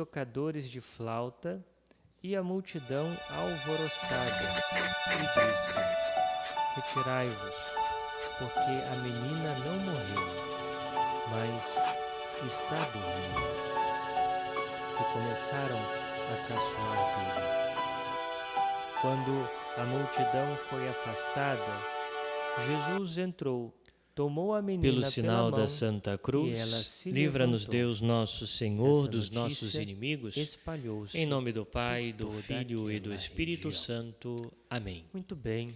tocadores de flauta e a multidão alvoroçada, e disse: Retirai-vos, porque a menina não morreu, mas está dormindo. E começaram a caçoar dele. Quando a multidão foi afastada, Jesus entrou, tomou a menina Pelo sinal pela mão, da Santa e ela Cruz, se livra-nos levantou. Deus nosso Senhor Essa dos nossos notícia inimigos. espalhou-se Em nome do Pai, por do toda Filho e do aquela Espírito região. Santo. Amém. Muito bem.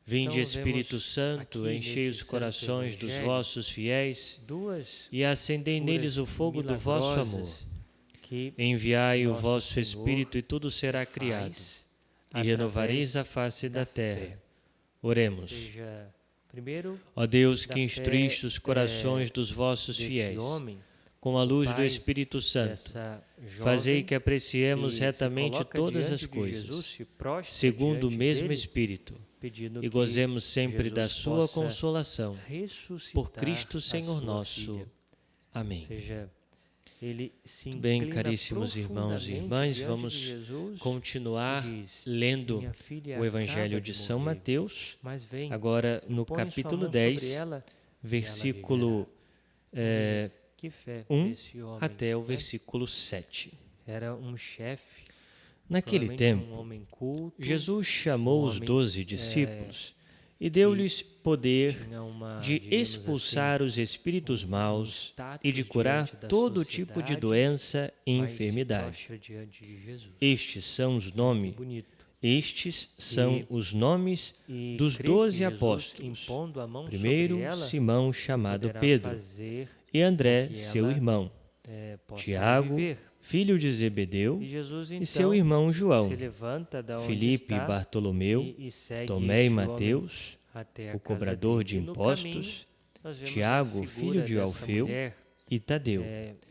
Vinde, Então, Espírito vemos Santo, aqui enchei os nesse corações Santo dos Evangelho vossos fiéis duas e acendei neles o curas fogo do vosso amor. milagrosas que Enviai o nosso vosso Senhor Espírito e tudo será criado, faz e renovareis a através face da terra. fé. Oremos. Seja, primeiro, Ó Deus, da que instruíste os corações dos vossos desse fiéis, homem, com a luz do pai Espírito Santo, dessa jovem fazei que apreciemos que retamente se coloca todas diante as de coisas, Jesus, se prostra segundo o diante mesmo dele, Espírito, pedindo e que gozemos sempre da Jesus sua possa consolação. ressuscitar Por Cristo a Senhor sua nosso. filha. Amém. Seja, ele se Bem, inclina caríssimos irmãos e irmãs, profundamente diante vamos de Jesus continuar e diz: lendo Minha filha o Evangelho acaba de São morrer, Mateus, mas vem, agora no impõe sua capítulo mão sobre 10, ela, versículo que fé 1 desse homem, até o né? versículo 7. Era um chefe, Naquele provavelmente tempo, um homem culto, Jesus chamou um os homem, 12 discípulos e deu-lhes poder tinha uma, de digamos expulsar os espíritos maus status e de curar diante da todo tipo de sociedade, doença e mas se enfermidade. prostra diante de Jesus. Estes são os Que nomes, bonito. estes são E- os nomes E dos crê que 12 Jesus, apóstolos. impondo a mão Primeiro, sobre ela, Simão, chamado poderá Pedro, fazer e André, com que seu ela, irmão, possa Tiago, viver. filho de Zebedeu, E Jesus então e seu irmão João, se levanta da onde Filipe e está Bartolomeu, e segue Tomé e este homem Mateus, até a o casa cobrador dele. de E no impostos, caminho, nós vemos Tiago, a filho figura de dessa Alfeu, mulher, e Tadeu,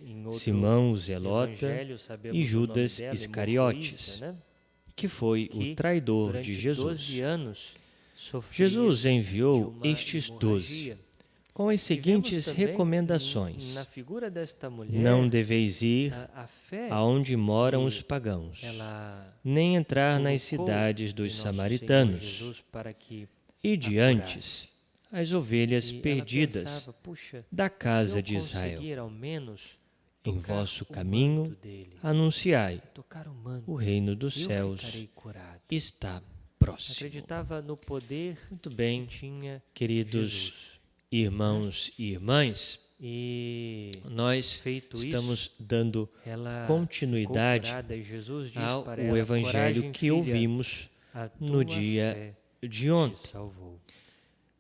em outro Simão o Zelota evangelho, sabemos e o nome Judas dela, Iscariotes, Hemorroísa, né? que foi Que o traidor durante de 12 Jesus. anos sofria Jesus de enviou uma estes 12 hemorragia. com as E seguintes vemos também recomendações: na figura desta mulher, não deveis ir a fé aonde moram que os pagãos, ela nem entrar nas colocou cidades em dos nosso samaritanos, Senhor Jesus para que e a diante as ovelhas E ela perdidas pensava, puxa, da casa se eu de Israel. conseguir ao menos Em tocar vosso o caminho manto dele, anunciai: tocar o manto, o reino dos eu céus ficarei curado. está próximo. Acreditava no poder Muito que bem, tinha queridos Jesus. irmãos e irmãs, E nós feito estamos isso, dando ela continuidade ficou curada, e Jesus diz ao para ela: evangelho "Coragem, que filha, ouvimos a no tua dia fé de te ontem. salvou."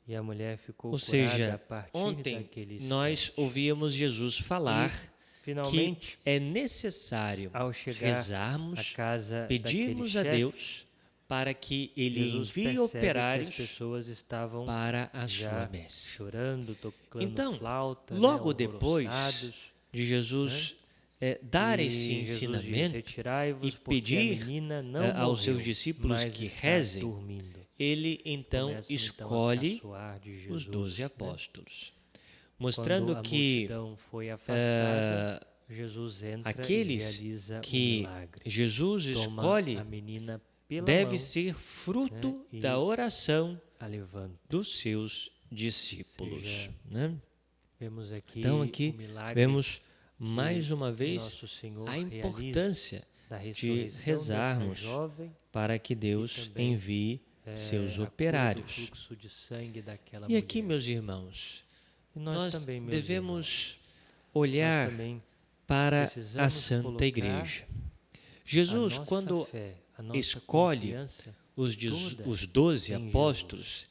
E a mulher ficou Ou curada seja, a partir ontem daquele nós instante. ouvíamos Jesus falar que Finalmente, é necessário ao chegar à rezarmos, casa pedirmos daquele a chefe, Deus para que Ele Jesus envie percebe que as operários pessoas estavam para a já sua messe. chorando, tocando Então, flauta, logo né, depois alvoroçados. de Jesus dar E esse Jesus diz: ensinamento "Retirai-vos, e porque pedir a menina não aos morreu, seus discípulos mas que está rezem, dormindo." ele então Começam, escolhe a caçoar de Jesus, os 12 né? apóstolos, Quando mostrando a que multidão foi afastada, Jesus entra aqueles e realiza que um milagre. Jesus Toma escolhe a menina pela deve mão, ser fruto né, e da oração a levanta. dos seus discípulos. Seja, né? Vemos aqui, Então aqui o milagre vemos que mais uma vez nosso Senhor a realiza importância da de ressurreição rezarmos dessa jovem, para que Deus também, envie seus a cura do operários. fluxo de sangue daquela E aqui, mulher. meus irmãos, E nós também, meus devemos irmãos, olhar nós também para a precisamos Santa colocar Igreja. a Jesus, nossa quando fé, a nossa escolhe confiança os toda 12 em apóstolos,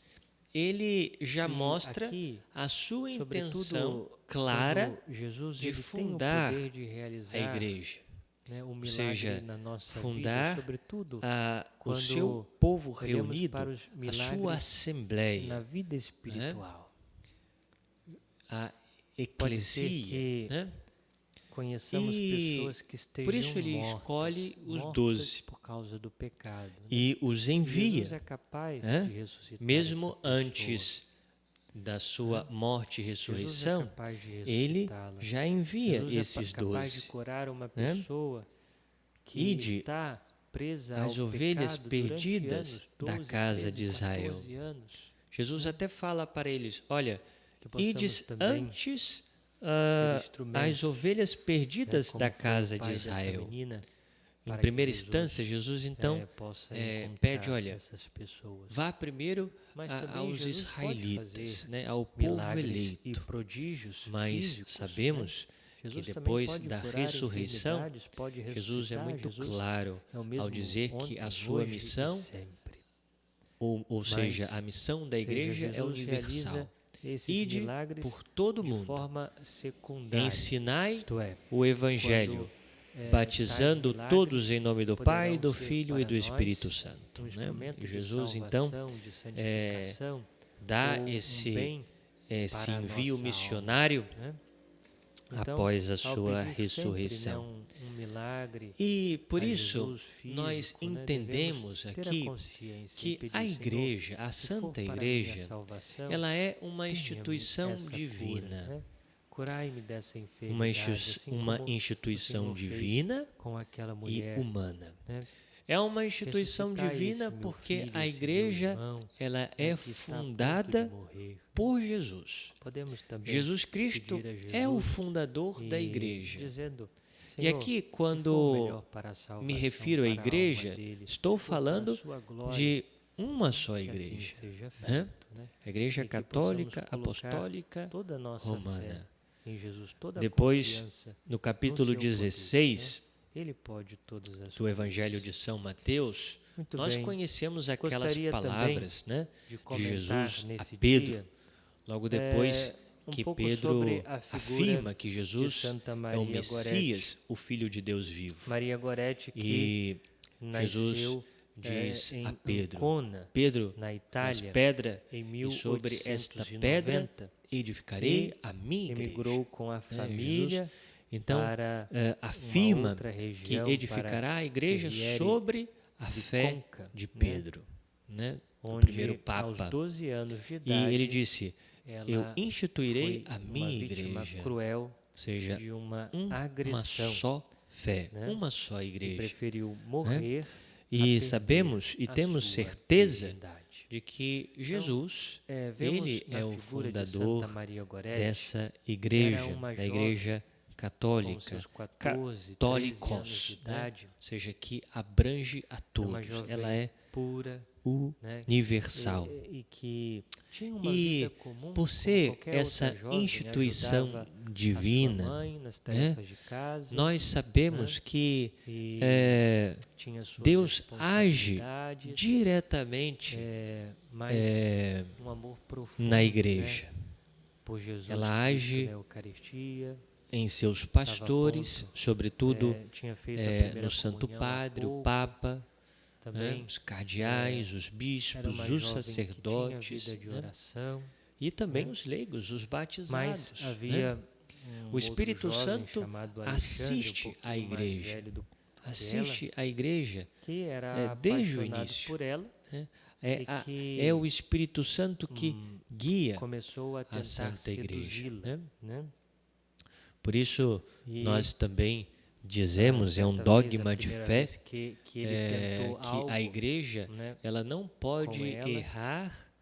ele já E mostra aqui, a sua sobretudo, intenção clara quando Jesus de ele fundar tem o poder de realizar, a igreja, né, o ou milagre seja, na nossa fundar vida, sobretudo o quando seu povo olhamos reunido, para os a milagres sua assembleia, na vida espiritual. a Pode ser eclesia, que né? conheçamos E pessoas que estejam por isso ele mortas, escolhe os mortas 12 por causa do pecado, né? e os envia, Jesus é capaz né? de ressuscitar mesmo essa pessoa. antes da sua morte e Jesus é ressurreição, capaz de ele ressuscitá-la. já envia Jesus esses é capaz de 12. curar uma né? pessoa que Ide está presa às ao ovelhas pecado durante perdidas anos, da 12, casa 13, de Israel. 14 anos. Jesus até fala para eles, olha, Que possamos ides também antes ser às instrumentos, ovelhas né, perdidas como da foi o casa de pai dessa Israel. menina, Em para que primeira instância, Jesus então possa pede, encontrar olha, essas pessoas. vá primeiro Mas também aos Jesus pode israelitas, fazer né, ao povo milagres e eleito. prodígios Mas físicos, sabemos né? que Jesus também depois pode da curar ressurreição, enfermidades, pode Jesus é ressuscitar. muito Jesus claro é o mesmo ao dizer que a ontem, sua hoje e missão, sempre. ou seja, Mas a missão da seja, igreja é Jesus universal. realiza esses Ide milagres por todo de mundo, forma secundária. ensinai Isto é, o evangelho, quando, batizando tais todos milagres em nome do poderão Pai, do ser Filho e para do Espírito nós Santo. um Né? instrumento E de Jesus então salvação, de santificação, dá ou esse bem esse para a envio nossa missionário alma, né? Então, após a ao sua pedir sempre, né, ressurreição. um milagre E por a isso Jesus físico, nós né, entendemos devemos ter a aqui consciência e que pedir, a Senhor, igreja, a se for Santa para a minha Igreja, salvação, ela é uma tenha-me instituição essa cura, divina, né? Curai-me dessa uma, enfermidade, assim uma como o instituição Senhor fez divina com aquela e mulher, humana. né? É uma instituição Ressuscitai divina esse meu porque filho, a esse meu igreja irmão, ela né, é que está a ponto de fundada morrer. por Jesus. Podemos também Jesus Cristo pedir a Jesus é o fundador da e igreja. dizendo, E Senhor, aqui, se for quando melhor para a salvação, me refiro à para a alma igreja, dele, estou se for para a falando sua glória, de uma só que assim igreja, seja né? feito, né? A Igreja E que Católica, possamos colocar Apostólica, toda a nossa Romana. fé em Jesus, toda a Depois, confiança no capítulo no seu poder, 16 né? Ele pode todas as do Evangelho de São Mateus, Muito nós bem. conhecemos aquelas Gostaria palavras, né, de de comentar Jesus a nesse Pedro, dia, logo depois um que pouco Pedro sobre a figura afirma que de Jesus Santa é o Maria Messias, o Filho de Deus vivo. Maria Goretti, que E Jesus nasceu diz em a Pedro, Ancona, Pedro, na mas Itália, pedra, em e sobre esta pedra 1890, edificarei a minha igreja. emigrou com a Jesus, família então, para afirma outra que região, edificará a igreja Ferriere sobre a de fé Conca, de né? Pedro, né? O onde primeiro aos Papa. 12 anos de E idade ele disse, ela eu instituirei foi a uma minha vítima igreja, cruel ou seja, de uma uma agressão, só fé, né? uma só e igreja. preferiu morrer a E perder sabemos e a temos sua certeza virgindade. de que Jesus, Vemos ele na é o figura de fundador Santa Maria Goretti, dessa que igreja, era uma da jovem igreja com católica, seus 14, 13 anos de católicos, né? idade, Ou seja, que abrange a uma todos. jovem Ela é pura, né? universal. E que tinha uma E vida comum por como ser qualquer essa outra jovem, instituição ajudava a divina, sua mãe nas tarefas de casa, nós sabemos né? que e tinha suas Deus age responsabilidades, diretamente mas um amor profundo, na igreja. né? Por Jesus Ela Cristo age na Eucaristia, em seus pastores, sobretudo tinha feito a primeira no Santo comunhão há Padre, o pouco, Papa, também os cardeais, os era bispos, uma os jovem que tinha sacerdotes, vida de né? oração, E também né? os leigos, os batizados. mas né? havia O Espírito outro jovem Santo chamado Alexandre, assiste um à pouquinho mais igreja, velho do que assiste à igreja que era desde o apaixonado início. por ela, né? e que É o Espírito Santo que guia. começou a tentar Santa Igreja, seduzi-la, né? Por isso, E nós também dizemos, é um certa dogma vez, a de primeira fé, vez que ele tentou que algo, a igreja né, ela não pode com ela, errar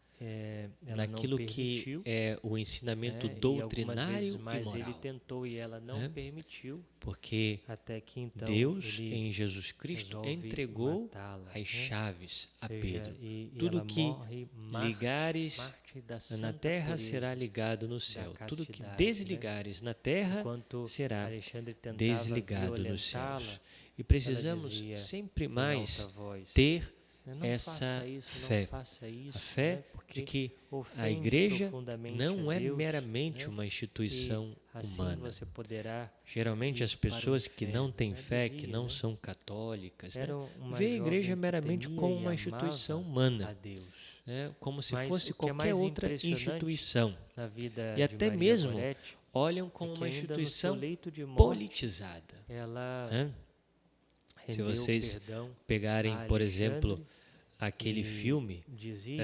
ela naquilo não que permitiu, é o ensinamento né, e algumas doutrinário vezes e mais moral. ele tentou e ela não permitiu, Porque até que então Deus, ele em Jesus Cristo, resolve entregou matá-la, as né? chaves a Seja, Pedro. e Tudo ela que morre ligares mártir da na santa terra pureza, será ligado no céu. Tudo que castidade, desligares na terra enquanto será Alexandre tentava desligado nos violentá-la, céus. E precisamos dizia sempre em mais alta voz, ter não essa faça isso, fé. não faça isso, a fé né? Porque de que a ofende igreja profundamente não a é Deus, meramente né? uma instituição E assim humana. você poderá Geralmente ir as para o pessoas que não inferno, têm né? fé, que Dizia, não né? são católicas, né? Era uma vê a igreja jovem que meramente temia como e uma instituição amava humana, a Deus. né? Como se Mas fosse o que é qualquer mais outra impressionante instituição. na vida E de até Maria mesmo Goretti olham como é que uma ainda no seu instituição leito de morte, politizada. ela né? Se rendeu vocês perdão pegarem, a por exemplo, Alexandre aquele e filme, dizia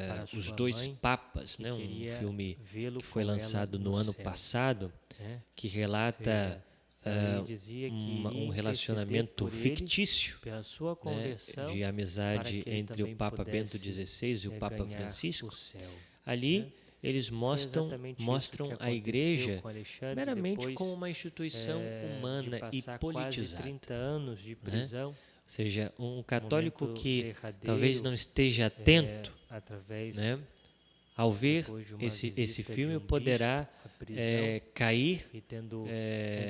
para Os sua Dois mãe Papas, que né? Um queria filme vê-lo que foi com ela lançado no no ano céu, passado, né? que relata Ele dizia que um ia relacionamento interceder por ele fictício, pela sua né, conversão, de para amizade que ele entre o também Papa Bento pudesse XVI e o Papa ganhar Francisco. o céu. Ali eles Foi mostram exatamente isso mostram que a aconteceu igreja com Alexandre meramente depois como uma instituição de humana e passar quase politizada. 30 anos de prisão, Ou seja, um católico momento que derradeiro, talvez não esteja atento, através né, ao ver depois de uma esse visita filme, de um poderá bispo à prisão cair e tendo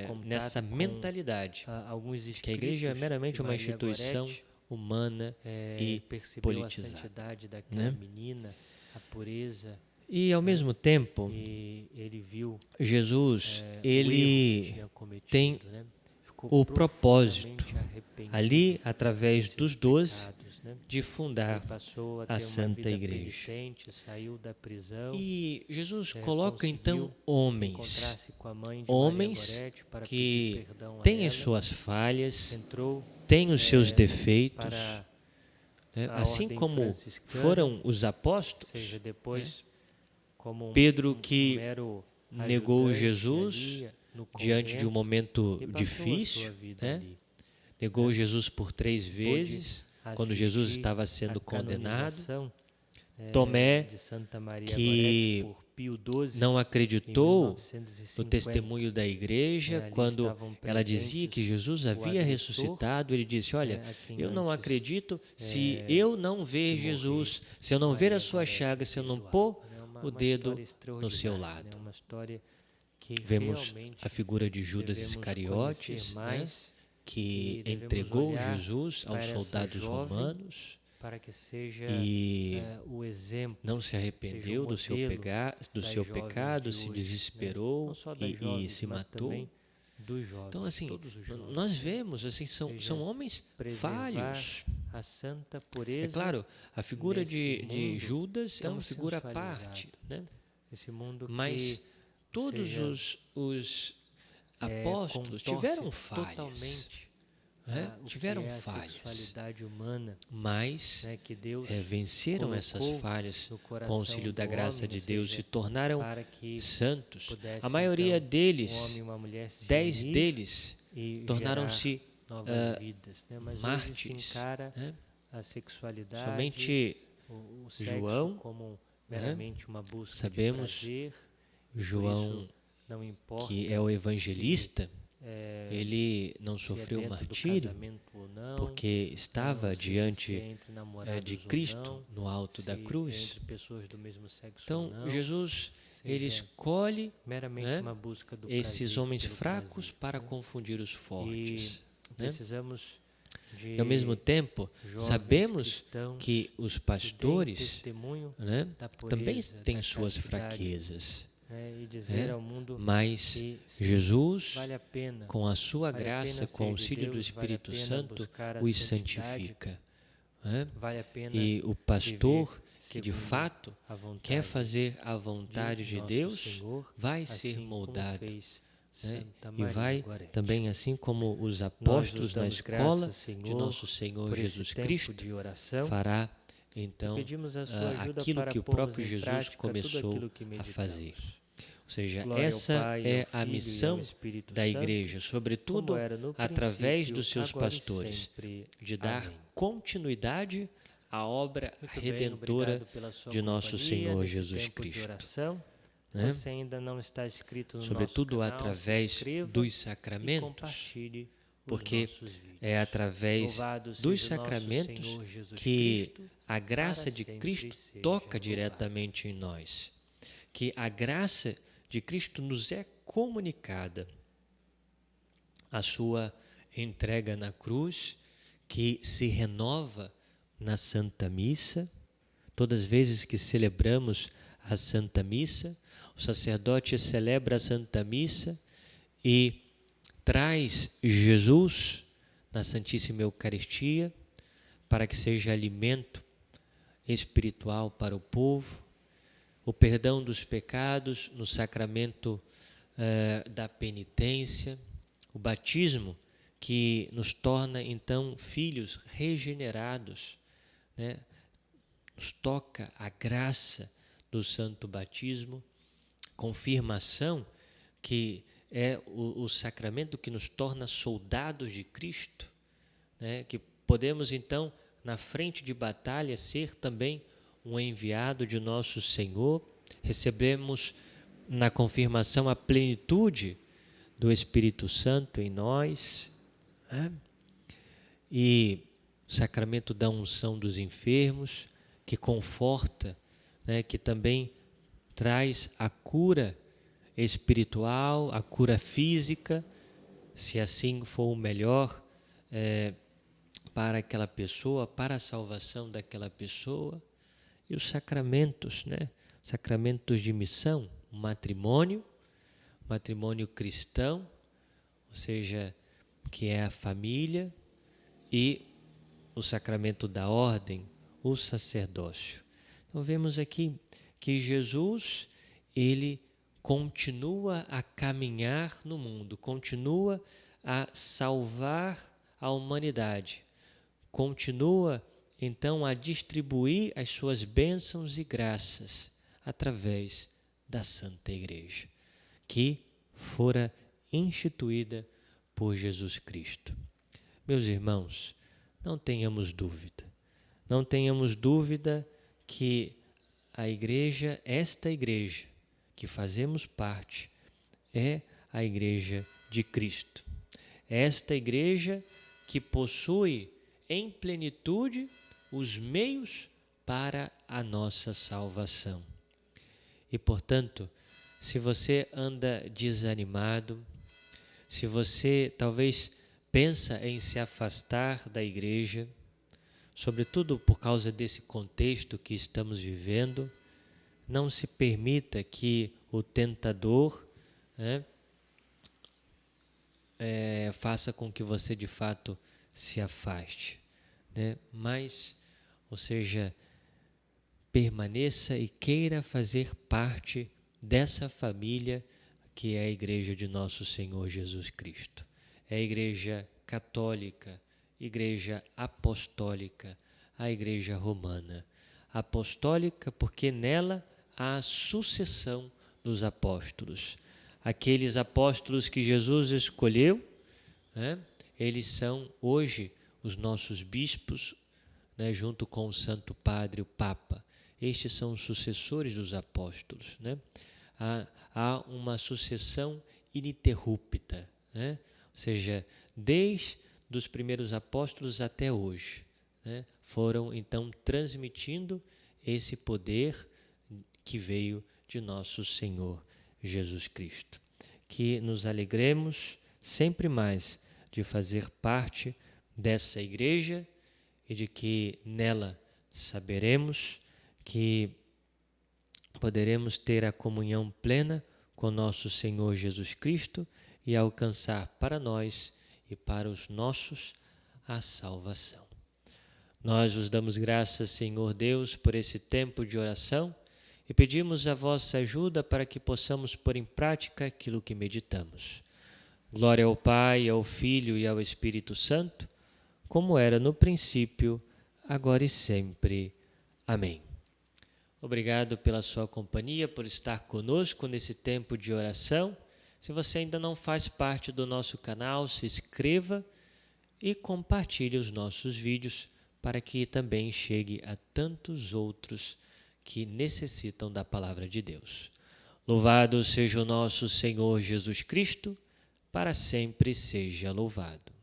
contato nessa com mentalidade, alguns que a igreja é escritos meramente de uma Maria instituição Goretti, humana e percebeu politizada. a santidade daquela Né? menina, a pureza, E ao mesmo tempo, e ele viu Jesus, o erro que ele tinha cometido, tem né? Ficou o propósito, profundamente arrependido ali, através desses dos 12, pecados, né? de fundar Ele passou a ter a uma Santa vida Igreja. penitente, saiu da prisão, E Jesus coloca então conseguiu homens, encontrar-se com a mãe de homens Maria Goretti para que pedir perdão a têm ela, as suas falhas, entrou têm os seus defeitos, para né? a Assim ordem como franciscana, foram os ou apóstolos, seja, depois como Pedro que mero negou ajudante Jesus ali no diante de um convento, momento e passou a difícil, sua vida né? ali. Negou Jesus por 3 vezes, quando Jesus Assistir estava sendo à condenado. canonização, Tomé, de Santa Maria que Goretti por Pio XII, não em acreditou 1950. no testemunho da igreja, Ali quando estavam ela dizia presentes que Jesus o havia agressor, ressuscitado. Ele disse: olha, a quem eu não antes, acredito se eu não ver de Jesus, morrer, se eu não ver Maria as suas Goretti chagas, se eu não perdoava, pôr né? o Uma dedo história no seu extraordinária, lado. né? Uma história que Vemos realmente a figura de Judas devemos Iscariotes, conhecer né, mais, que e devemos entregou olhar Jesus para aos essa soldados jovem romanos para que seja e o exemplo, não se arrependeu do seu, modelo do das seu jovens pecado, de se hoje, né? desesperou Não só das e jovens, se mas matou. também dos jovens, Então, assim, todos os jovens, nós né? vemos, assim, são homens preservar falhos. a santa É pureza. claro, a figura nesse de mundo Judas é tão uma figura à sensualizado, parte, né? Esse mundo Mas que todos os apóstolos tiveram falhas, totalmente né? o que Tiveram é a falhas, sexualidade humana, mas né, que Deus venceram essas colocou falhas no com o coração auxílio da do graça homem, de ou Deus, seja, se tornaram para que santos. pudesse, A maioria então, um deles, homem e uma mulher se 10 unir deles, e tornaram-se gerar novas vidas, né? Mas hoje se mártires, encara né? a sexualidade, Somente o sexo João, como meramente uma busca sabemos, de prazer, João, isso não importa que é o evangelista, se ele não se sofreu dentro do martírio, casamento ou não, porque estava se diante é entre namorados de ou Cristo não, no alto da se cruz. entre pessoas do mesmo sexo Então, ou não, Jesus, ele seja escolhe, meramente né, uma busca do esses prazer homens pelo fracos prazer, para né? confundir os fortes. E Né? precisamos de E, ao mesmo tempo, jovens sabemos cristãos que os que deem pastores, testemunho né, da também pureza, têm da suas castidade, fraquezas. né? E dizer né? ao mundo Mas que sim, Jesus, vale a pena, com a sua vale a graça, pena com o ser de auxílio do Deus, Espírito vale a pena Santo, buscar a os santidade, santifica. Né? vale a pena E o pastor viver que de segundo fato a vontade quer fazer a vontade de nosso Deus, Senhor, vai assim ser como moldado. fez Né? Santa E Maria vai Goretti. também, assim como os Nós apóstolos nos na damos escola graças, Senhor, de nosso Senhor por esse Jesus tempo Cristo, de oração. fará então Pedimos a sua ajuda aquilo para que o pormos próprio em Jesus prática tudo começou aquilo que a meditamos. fazer. Ou seja, Glória ao essa Pai, é ao a Filho e missão ao Espírito da Santo, igreja, sobretudo como era no através princípio, dos seus agora e pastores, sempre. de dar Amém. continuidade à obra Muito bem, redentora obrigado pela sua de nosso companhia Senhor nesse Jesus tempo de Cristo. oração. Né? Você ainda não está inscrito no Sobretudo nosso canal, através se inscreva dos e sacramentos, compartilhe os porque nossos vídeos. é através Louvado dos seja o nosso sacramentos Senhor Jesus que Cristo, a graça para de sempre Cristo seja toca louvado. diretamente em nós, que a graça de Cristo nos é comunicada, a sua entrega na cruz, que se renova na Santa Missa. Todas as vezes que celebramos a Santa Missa, o sacerdote celebra a Santa Missa e traz Jesus na Santíssima Eucaristia para que seja alimento espiritual para o povo, o perdão dos pecados no sacramento da penitência, o batismo que nos torna então filhos regenerados, né? Nos toca a graça do santo batismo, confirmação que é o sacramento que nos torna soldados de Cristo, né? Que podemos então, na frente de batalha, ser também um enviado de nosso Senhor. Recebemos na confirmação a plenitude do Espírito Santo em nós, né? E o sacramento da unção dos enfermos, que conforta, né? Que também traz a cura espiritual, a cura física, se assim for o melhor para aquela pessoa, para a salvação daquela pessoa. E os sacramentos, né? Sacramentos de missão, o matrimônio cristão, ou seja, que é a família, e o sacramento da ordem, o sacerdócio. Então vemos aqui que Jesus, ele continua a caminhar no mundo, continua a salvar a humanidade, continua então a distribuir as suas bênçãos e graças através da Santa Igreja, que fora instituída por Jesus Cristo. Meus irmãos, não tenhamos dúvida que a igreja, esta igreja que fazemos parte, é a igreja de Cristo. Esta igreja que possui em plenitude os meios para a nossa salvação. E, portanto, se você anda desanimado, se você talvez pensa em se afastar da igreja, sobretudo por causa desse contexto que estamos vivendo, não se permita que o tentador, né, faça com que você de fato se afaste, né? Mas, ou seja, permaneça e queira fazer parte dessa família que é a igreja de nosso Senhor Jesus Cristo. É a igreja católica, igreja apostólica, a igreja romana. Apostólica porque nela há a sucessão dos apóstolos. Aqueles apóstolos que Jesus escolheu, né, eles são hoje os nossos bispos, né, junto com o Santo Padre, o Papa. Estes são os sucessores dos apóstolos, né? Há uma sucessão ininterrupta, né? Ou seja, desde os primeiros apóstolos até hoje, né, foram então transmitindo esse poder que veio de nosso Senhor Jesus Cristo. Que nos alegremos sempre mais de fazer parte dessa igreja e de que nela saberemos que poderemos ter a comunhão plena com nosso Senhor Jesus Cristo e alcançar para nós e para os nossos a salvação. Nós vos damos graças, Senhor Deus, por esse tempo de oração e pedimos a vossa ajuda para que possamos pôr em prática aquilo que meditamos. Glória ao Pai, ao Filho e ao Espírito Santo, como era no princípio, agora e sempre. Amém. Obrigado pela sua companhia, por estar conosco nesse tempo de oração. Se você ainda não faz parte do nosso canal, se inscreva e compartilhe os nossos vídeos para que também chegue a tantos outros que necessitam da palavra de Deus. Louvado seja o nosso Senhor Jesus Cristo, para sempre seja louvado.